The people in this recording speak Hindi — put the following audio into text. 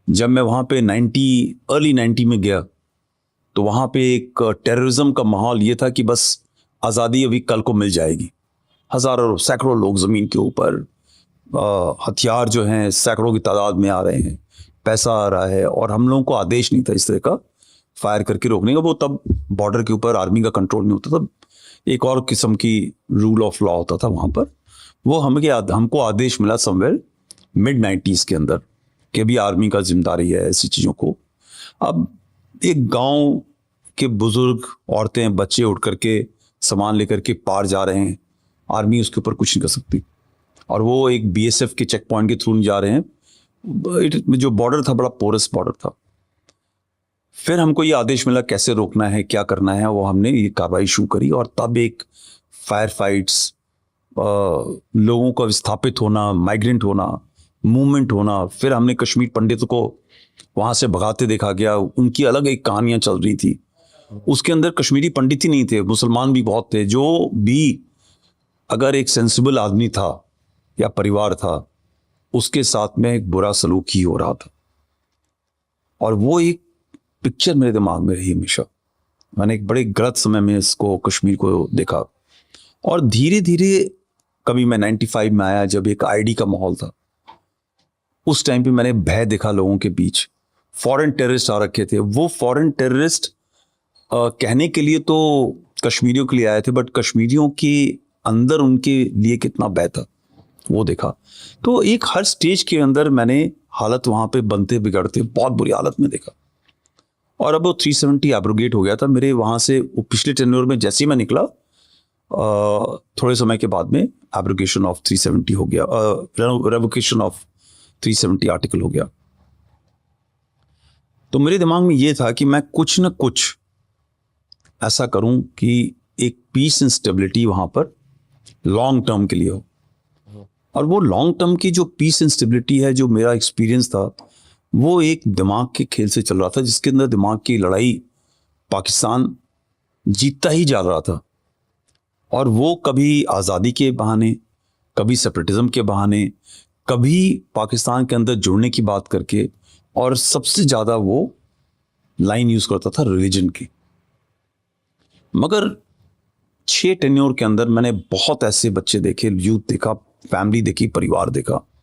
जब मैं वहाँ पे अर्ली 90 में गया तो वहाँ पे एक टेररिज्म का माहौल ये था कि बस आज़ादी अभी कल को मिल जाएगी। हज़ारों सैकड़ों लोग ज़मीन के ऊपर, हथियार जो हैं सैकड़ों की तादाद में आ रहे हैं, पैसा आ रहा है, और हम लोगों को आदेश नहीं था इस तरह का फायर करके रोकने का। वो तब बॉर्डर के ऊपर आर्मी का कंट्रोल नहीं होता था, एक और किस्म की रूल ऑफ लॉ होता था वहाँ पर। वो हमको आदेश मिला समवेयर मिड-90s के अंदर कि अभी आर्मी का जिम्मेदारी है ऐसी चीज़ों को। अब एक गांव के बुजुर्ग, औरतें, बच्चे उठ करके सामान लेकर के पार जा रहे हैं, आर्मी उसके ऊपर कुछ नहीं कर सकती। और वो एक बीएसएफ के चेक पॉइंट के थ्रू नहीं जा रहे हैं। जो बॉर्डर था बड़ा पोरस बॉर्डर था। फिर हमको ये आदेश मिला कैसे रोकना है, क्या करना है, वो हमने ये कार्रवाई शुरू करी। और तब एक फायर फाइट्स, लोगों का विस्थापित होना, माइग्रेंट होना, मूवमेंट होना। फिर हमने कश्मीर पंडितों को वहाँ से भगाते देखा गया, उनकी अलग एक कहानियाँ चल रही थी। उसके अंदर कश्मीरी पंडित ही नहीं थे, मुसलमान भी बहुत थे। जो भी अगर एक सेंसिबल आदमी था या परिवार था, उसके साथ में एक बुरा सलूक ही हो रहा था। और वो एक पिक्चर मेरे दिमाग में रही हमेशा। मैंने एक बड़े गलत समय में इसको, कश्मीर को देखा। और धीरे धीरे कभी मैं 95 में आया जब एक आईडी का माहौल था। उस टाइम पे मैंने भय देखा लोगों के बीच। फॉरेन टेररिस्ट आ रखे थे। वो फॉरेन टेररिस्ट कहने के लिए तो कश्मीरियों के लिए आए थे, बट कश्मीरियों के अंदर उनके लिए कितना भय था वो देखा। तो एक हर स्टेज के अंदर मैंने हालत वहाँ पे बनते बिगड़ते बहुत बुरी हालत में देखा। और अब वो 370 एब्रोगेट हो गया था मेरे वहाँ से। पिछले टेन्योर में जैसे ही मैं निकला, थोड़े समय के बाद में एब्रोगेशन ऑफ 370 हो गया, रेवोकेशन ऑफ 370 आर्टिकल हो गया। तो मेरे दिमाग में ये था कि मैं कुछ न कुछ ऐसा करूं कि एक पीस एंड स्टेबिलिटी वहां पर लॉन्ग टर्म के लिए हो। और वो लॉन्ग टर्म की जो पीस एंड स्टेबिलिटी है, जो मेरा एक्सपीरियंस था, वो एक दिमाग के खेल से चल रहा था, जिसके अंदर दिमाग की लड़ाई पाकिस्तान जीतता ही जा रहा था। और वो कभी आज़ादी के बहाने, कभी सेपरेटिज्म के बहाने, कभी पाकिस्तान के अंदर जुड़ने की बात करके, और सबसे ज़्यादा वो लाइन यूज़ करता था रिलीजन की। मगर 6 टेन्योर के अंदर मैंने बहुत ऐसे बच्चे देखे, यूथ देखा, फैमिली देखी, परिवार देखा